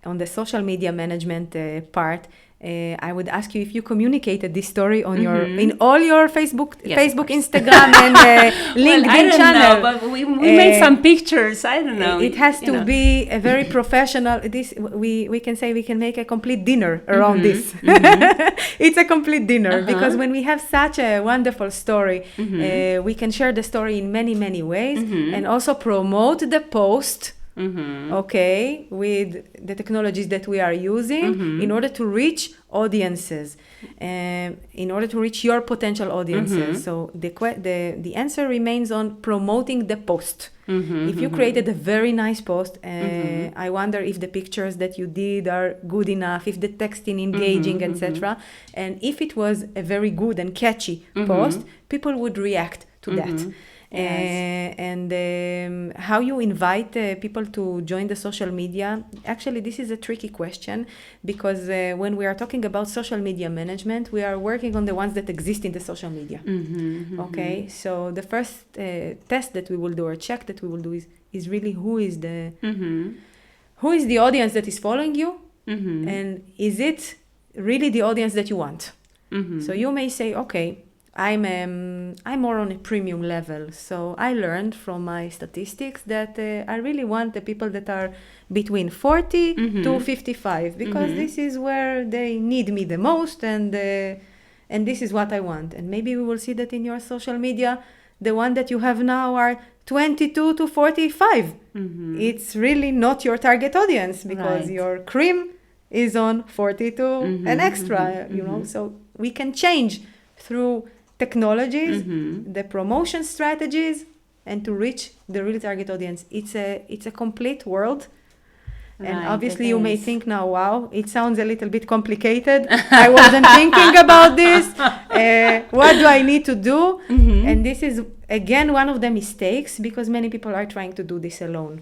on the social media management part, I would ask you if you communicated this story on in all your Facebook, Instagram, and LinkedIn channel. Know, but we made some pictures. I don't know. It has to be a very professional. We can say we can make a complete dinner around this. It's a complete dinner because when we have such a wonderful story, we can share the story in many ways and also promote the post. With the technologies that we are using in order to reach audiences, in order to reach your potential audiences. So the answer remains on promoting the post. If you created a very nice post, I wonder if the pictures that you did are good enough, if the texting engaging, etc. And if it was a very good and catchy post, people would react to that. Yes. And how you invite people to join the social media, actually this is a tricky question, because when we are talking about social media management, we are working on the ones that exist in the social media. So the first test that we will do, or check that we will do, is really who is the audience that is following you, and is it really the audience that you want? So you may say, okay, I'm more on a premium level, so I learned from my statistics that I really want the people that are between 40 to 55, because this is where they need me the most, and this is what I want. And maybe we will see that in your social media, the one that you have now are 22 to 45. It's really not your target audience, because your cream is on 42 and extra, you know. So we can change through technologies, the promotion strategies, and to reach the real target audience. It's a complete world. And obviously you may think now, wow, it sounds a little bit complicated. I wasn't thinking about this. What do I need to do? And this is, again, one of the mistakes, because many people are trying to do this alone.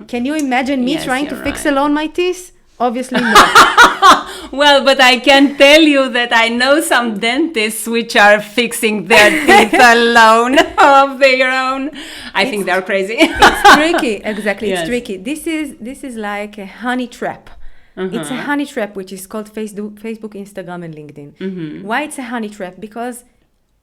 Can you imagine me trying to fix alone my teeth? Obviously not. Well, but I can tell you that I know some dentists which are fixing their teeth alone of their own. I think they're crazy. It's tricky. Exactly. Yes. It's tricky. This is like a honey trap. It's a honey trap, which is called Facebook, Instagram, and LinkedIn. Why it's a honey trap? Because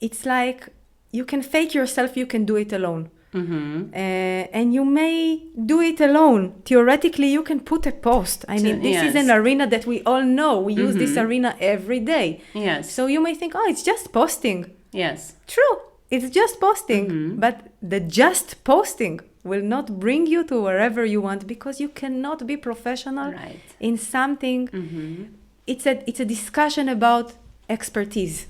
it's like you can fake yourself, you can do it alone. And you may do it alone. Theoretically, you can put a post. I mean, this is an arena that we all know. We use this arena every day. Yes. So you may think, oh, it's just posting. Yes. True. It's just posting. But the just posting will not bring you to wherever you want, because you cannot be professional in something. It's a discussion about expertise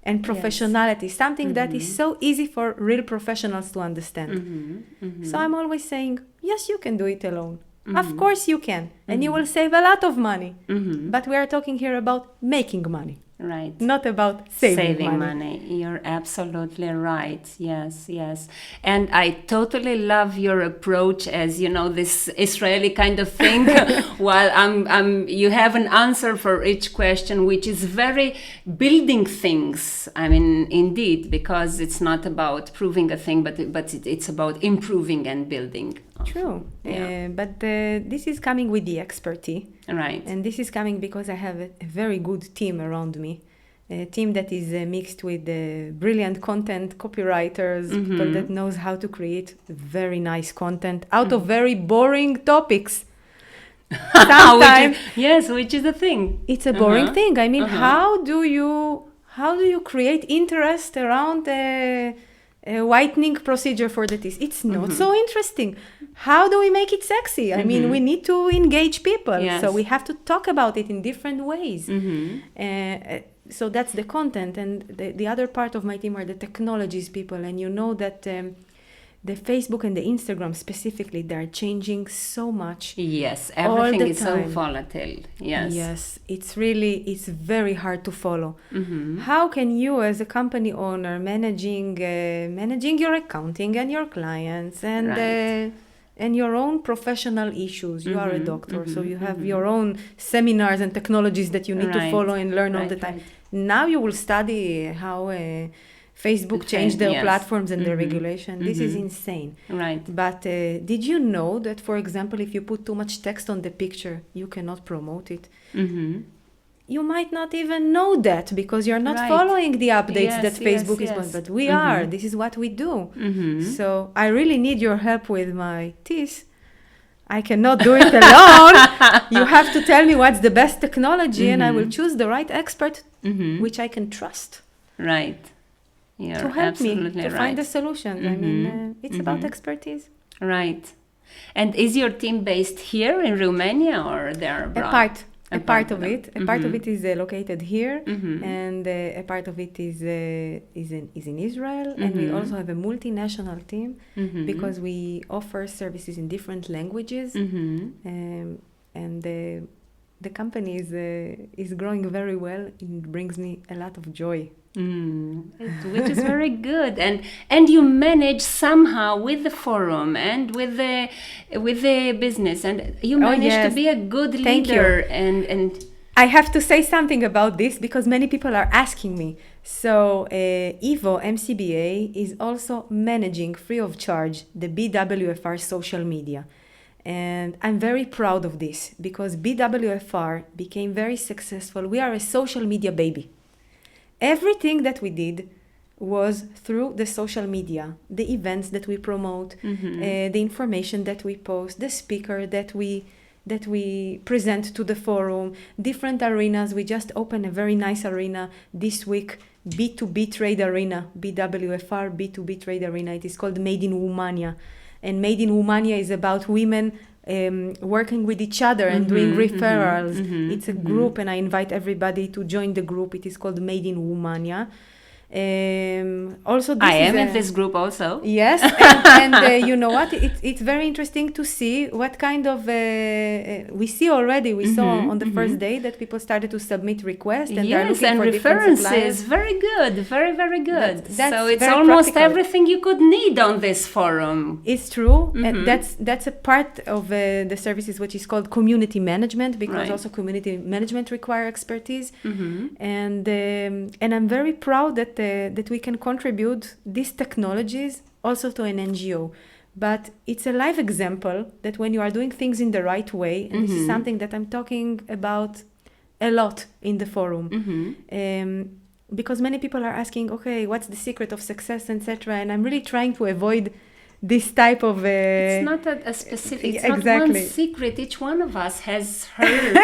and professionality, something that is so easy for real professionals to understand. So I'm always saying, yes, you can do it alone. Of course you can. And you will save a lot of money. But we are talking here about making money. Right. Not about saving money. You're absolutely right. Yes, yes. And I totally love your approach, as you know, this Israeli kind of thing. While you have an answer for each question, which is very building things. I mean, indeed, because it's not about proving a thing, but it's about improving and building. True. But this is coming with the expertise. Right. And this is coming because I have a very good team around me. A team that is mixed with brilliant content copywriters, people that knows how to create very nice content out of very boring topics. Which is a thing. It's a boring thing. I mean, how do you create interest around a whitening procedure for the teeth. It's not so interesting. How do we make it sexy? I mean, we need to engage people. Yes. So we have to talk about it in different ways. So that's the content. And the other part of my team are the technologies people. And you know that the Facebook and the Instagram specifically, they're changing so much. Yes, everything is so time. volatile. Yes. Yes, it's very hard to follow. How can you, as a company owner, managing your accounting and your clients and your own professional issues? You are a doctor, so you have your own seminars and technologies that you need to follow and learn all the time. Now you will study how Facebook changed their platforms and their regulation. This is insane. Right. But did you know that, for example, if you put too much text on the picture, you cannot promote it? You might not even know that because you're not following the updates that Facebook is doing. But we are. This is what we do. So I really need your help with my teeth. I cannot do it alone. You have to tell me what's the best technology and I will choose the right expert which I can trust. Right. You're to help me to find the right. solutions. I mean, it's about expertise. Right. And is your team based here in Romania or they're abroad? A part of it is located here, and a part of it is in Israel, and we also have a multinational team because we offer services in different languages, and the company is growing very well. It brings me a lot of joy. Which is very good, and you manage somehow with the forum and with the business, and you manage to be a good leader. And I have to say something about this because many people are asking me. So Ivo MCBA is also managing free of charge the BWFR social media. And I'm very proud of this because BWFR became very successful. We are a social media baby. Everything that we did was through the social media, the events that we promote, the information that we post, the speaker that we present to the forum, different arenas. We just opened a very nice arena this week, B2B Trade Arena, BWFR B2B Trade Arena. It is called Made in Womania. And Made in Womania is about women working with each other and doing referrals. It's a group, and I invite everybody to join the group. It is called Made in Womania. Also, I am in this group also. Yes, and you know what? It's very interesting to see what kind of we see already. We saw on the first day that people started to submit requests and they're looking for references. Very good, very very good. So it's almost everything you could need on this forum. It's true, and that's a part of the services which is called community management because also community management require expertise, and I'm very proud that we can contribute these technologies also to an NGO. But it's a live example that when you are doing things in the right way, and this is something that I'm talking about a lot in the forum, because many people are asking, okay, what's the secret of success, etc. And I'm really trying to avoid this type of... it's not a specific, it's exactly. not one secret. Each one of us has her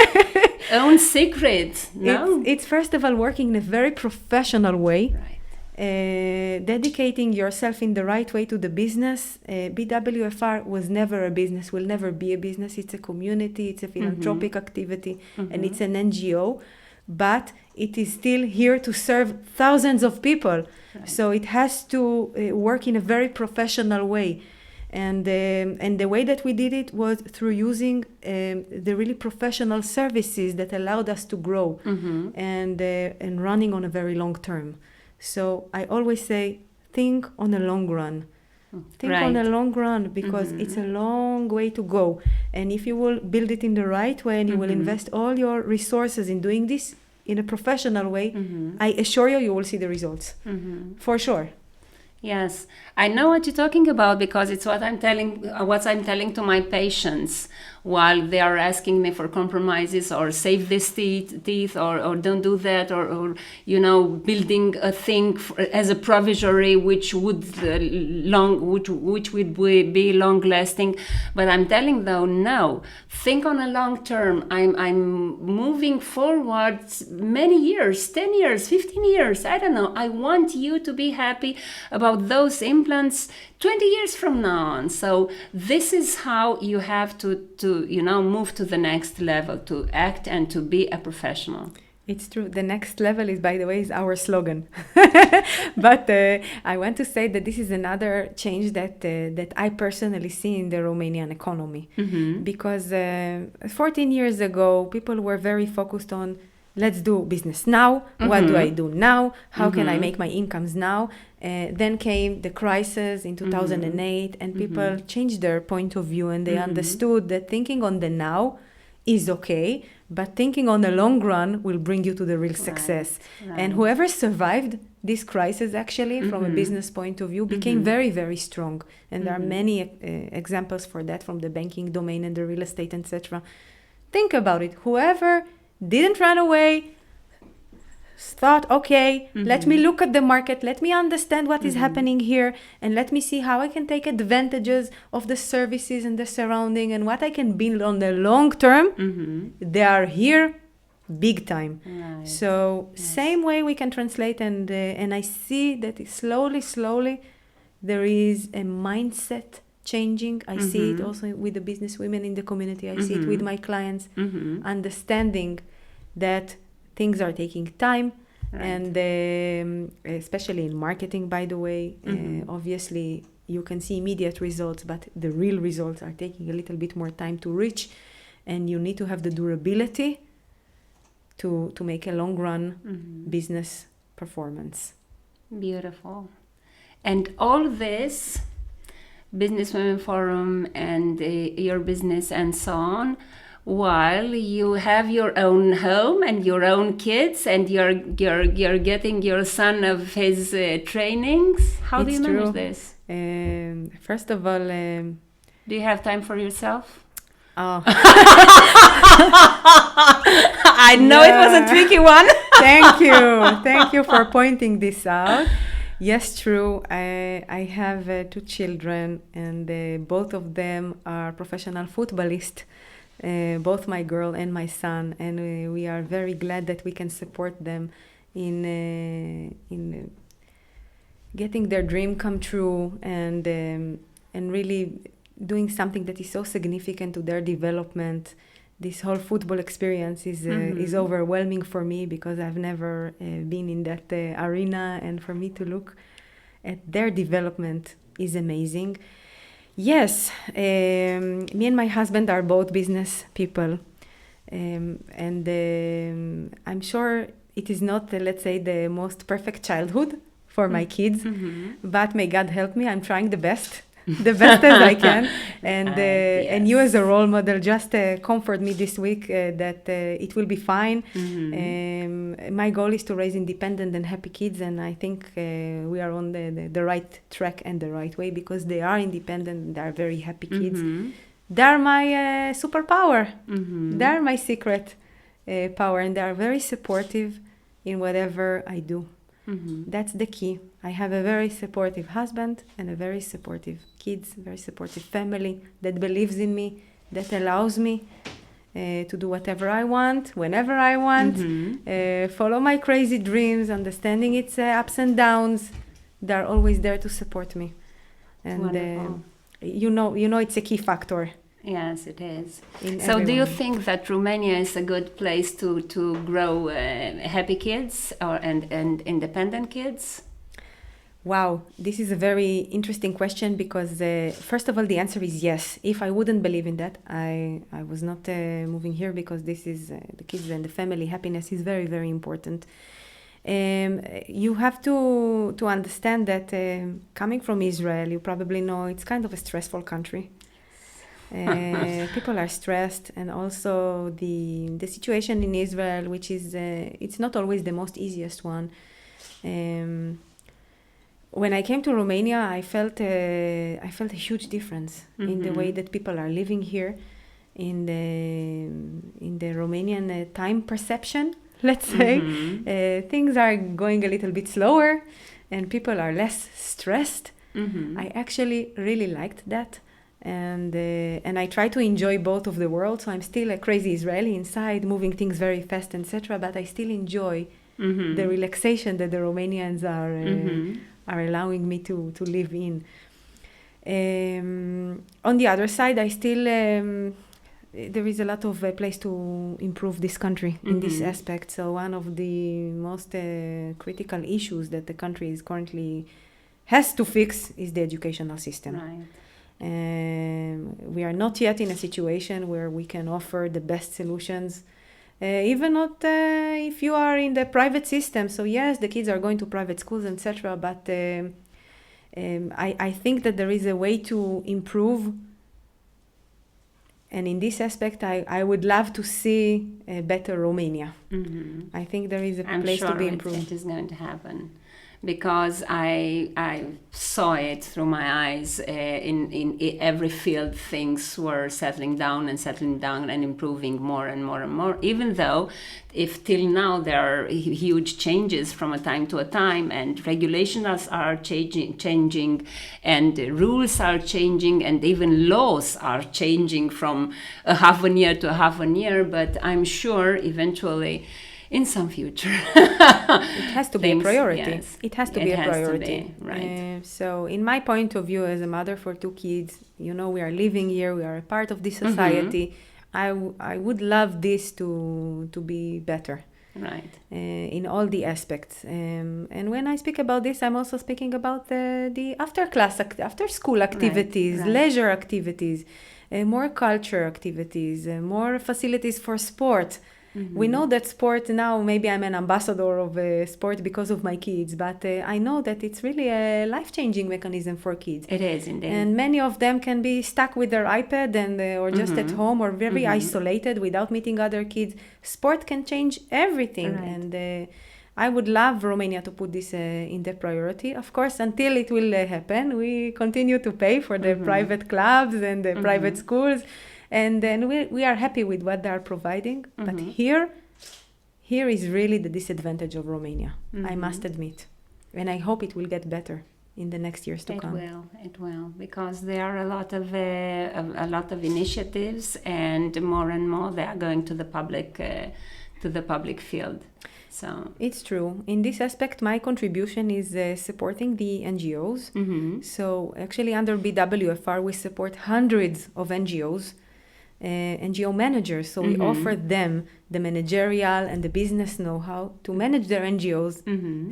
own secret. No? It's first of all working in a very professional way. Right. Dedicating yourself in the right way to the business. BWFR was never a business, will never be a business. It's a community, it's a philanthropic activity, and it's an NGO. But it is still here to serve thousands of people. Right. So it has to work in a very professional way. And the way that we did it was through using the really professional services that allowed us to grow and running on a very long term. So I always say, think on a long run. Think on a long run because it's a long way to go. And if you will build it in the right way and you will invest all your resources in doing this in a professional way, I assure you, you will see the results. For sure. Yes, I know what you're talking about because it's what I'm telling to my patients while they are asking me for compromises or save this teeth or don't do that or building a thing as a provisory which would which would be long lasting. But I'm telling them, no, think on a long term. I'm moving forward many years, 10 years, 15 years. I don't know. I want you to be happy about about those implants 20 years from now on. So this is how you have to move to the next level, to act and to be a professional. It's true. The next level is, by the way, is our slogan. But I want to say that this is another change that I personally see in the Romanian economy. Because 14 years ago, people were very focused on, let's do business now. What do I do now? How can I make my incomes now? Then came the crisis in 2008, and people changed their point of view, and they understood that thinking on the now is okay, but thinking on the long run will bring you to the real success. Right. And whoever survived this crisis, actually, from a business point of view, became very, very strong. And there are many examples for that from the banking domain and the real estate, etc. Think about it. Whoever didn't run away, thought, okay, let me look at the market, let me understand what is happening here, and let me see how I can take advantages of the services and the surrounding and what I can build on the long term. They are here big time. Right. So same way we can translate, and I see that slowly there is a mindset changing. I see it also with the business women in the community. I see it with my clients, understanding that things are taking time, right. And especially in marketing, by the way, obviously you can see immediate results, but the real results are taking a little bit more time to reach, and you need to have the durability to make a long run business performance. Beautiful. And all this, Business Women Forum and your business and so on, while you have your own home and your own kids, and you're getting your son of his trainings. How do you manage this? First of all, do you have time for yourself? Oh, I know it was a tricky one. Thank you for pointing this out. Yes, true. I have 2 children, and both of them are professional footballists. Both my girl and my son, and we are very glad that we can support them in getting their dream come true, and really doing something that is so significant to their development. This whole football experience is overwhelming for me, because I've never been in that arena, and for me to look at their development is amazing. Yes, me and my husband are both business people, and I'm sure it is not, let's say, the most perfect childhood for my kids, but may God help me, I'm trying the best as I can, and you as a role model just comfort me this week that it will be fine. My goal is to raise independent and happy kids, and I think we are on the right track and the right way, because they are independent, they are very happy kids. They are my superpower. They are my secret power, and they are very supportive in whatever I do. That's the key. I have a very supportive husband and a very supportive kids, very supportive family that believes in me, that allows me to do whatever I want, whenever I want, follow my crazy dreams, understanding its ups and downs. They're always there to support me. And you know it's a key factor. Yes, it is. So do you think that Romania is a good place to grow happy kids and independent kids? Wow, this is a very interesting question, because first of all, the answer is yes. If I wouldn't believe in that, I was not moving here, because this is the kids and the family happiness is very, very important. You have to understand that coming from Israel, you probably know it's kind of a stressful country. People are stressed, and also the situation in Israel, which is it's not always the most easiest one. When I came to Romania, I felt a huge difference in the way that people are living here, in the Romanian time perception. Let's say things are going a little bit slower, and people are less stressed. I actually really liked that. And I try to enjoy both of the worlds. So I'm still a crazy Israeli inside, moving things very fast, etc. But I still enjoy the relaxation that the Romanians are allowing me to live in. On the other side, I still there is a lot of place to improve this country in this aspect. So one of the most critical issues that the country is currently has to fix is the educational system. Right. We are not yet in a situation where we can offer the best solutions, even not if you are in the private system. So yes, the kids are going to private schools, etc. But I think that there is a way to improve. And in this aspect, I would love to see a better Romania. I think there is a place to be improved. It is going to happen. Because I saw it through my eyes. In every field, things were settling down and improving more and more and more. Even though, if till now there are huge changes from a time to a time, and regulations are changing, and rules are changing, and even laws are changing from a half a year to a half a year. But I'm sure eventually, in some future, it has to be a priority. Yes, it has to be a priority. Right. So in my point of view as a mother for 2 kids, we are living here, we are a part of this society. I would love this to be better. Right. In all the aspects. And when I speak about this, I'm also speaking about the after school activities, right. leisure activities, more culture activities, more facilities for sport. We know that sport now, maybe I'm an ambassador of sport because of my kids, but I know that it's really a life-changing mechanism for kids. It is, indeed. And many of them can be stuck with their iPad or just at home or very isolated without meeting other kids. Sport can change everything. Right. And I would love Romania to put this in the priority. Of course, until it will happen, we continue to pay for the private clubs and the private schools. And then we are happy with what they are providing. But here is really the disadvantage of Romania, I must admit. And I hope it will get better in the next years to come. It will, because there are a lot of initiatives, and more they are going to the public field. So it's true. In this aspect, my contribution is supporting the NGOs. So actually under BWFR, we support hundreds of NGOs. NGO managers, so we offer them the managerial and the business know-how to manage their NGOs,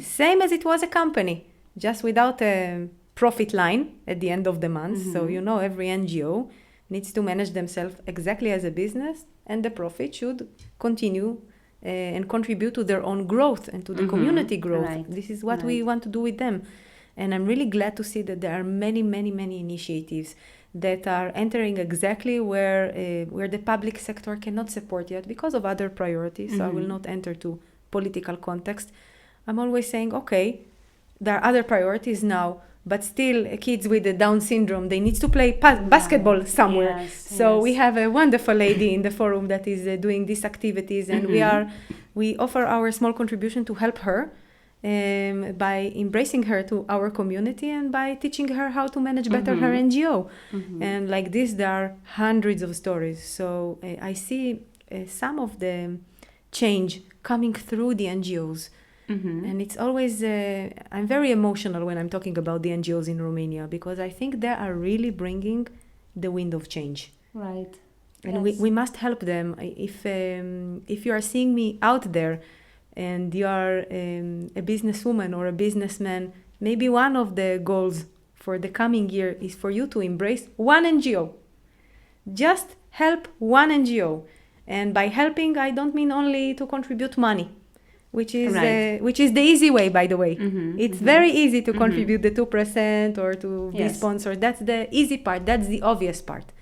same as it was a company, just without a profit line at the end of the month. So every NGO needs to manage themselves exactly as a business, and the profit should continue and contribute to their own growth and to the community growth. Right. This is what we want to do with them. And I'm really glad to see that there are many, many, many initiatives that are entering exactly where the public sector cannot support yet because of other priorities. So I will not enter to political context. I'm always saying, okay, there are other priorities now, but still kids with the Down syndrome, they need to play basketball somewhere. Yes. We have a wonderful lady in the forum that is doing these activities, and we offer our small contribution to help her. By embracing her to our community and by teaching her how to manage better her NGO. And like this, there are hundreds of stories. So I see some of the change coming through the NGOs. And it's always, I'm very emotional when I'm talking about the NGOs in Romania, because I think they are really bringing the wind of change. Right. And we must help them. If you are seeing me out there, and you are a businesswoman or a businessman, maybe one of the goals for the coming year is for you to embrace one NGO. Just help one NGO. And by helping, I don't mean only to contribute money, which is the easy way, by the way. It's very easy to contribute the 2% or to be sponsored. That's the easy part. That's the obvious part.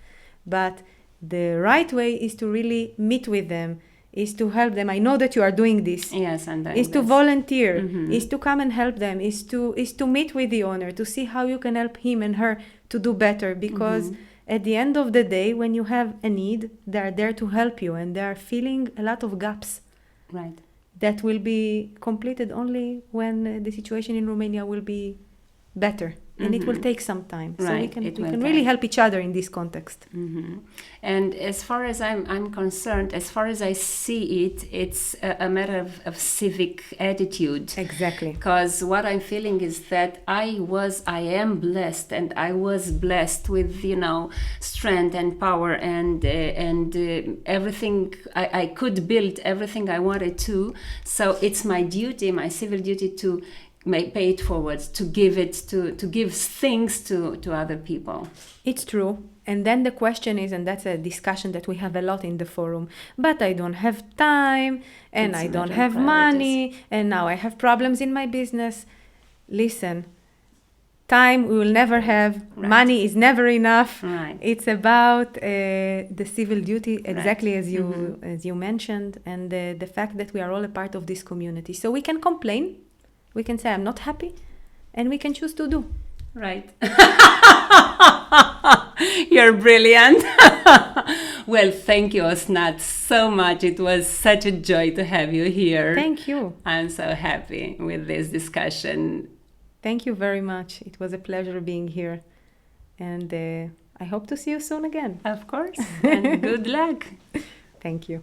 But the right way is to really meet with them, is to help them. I know that you are doing this. Yes, and is to volunteer, is to come and help them, is to meet with the owner, to see how you can help him and her to do better. Because at the end of the day, when you have a need, they are there to help you, and they are filling a lot of gaps. Right. That will be completed only when the situation in Romania will be better and it will take some time. So we Right, can it will really take. help each other in this context. And as far as I'm concerned, as far as I see it, it's a matter of civic attitude. Exactly. Because what I'm feeling is that I am blessed, and I was blessed with, strength and power and everything. I could build everything I wanted to. So it's my duty, my civil duty, to pay it forward, to give things to other people. It's true. And then the question is, and that's a discussion that we have a lot in the forum, but I don't have time, and It's I a don't matter of have money, and now I have problems in my business. Listen, time we will never have, Right. money is never enough. Right. It's about the civil duty, exactly Right. as you mentioned, and the fact that we are all a part of this community. So we can complain, we can say I'm not happy, and we can choose to do. Right. You're brilliant. Well, thank you, Osnat, so much. It was such a joy to have you here. Thank you. I'm so happy with this discussion. Thank you very much. It was a pleasure being here. And I hope to see you soon again. Of course. And good luck. Thank you.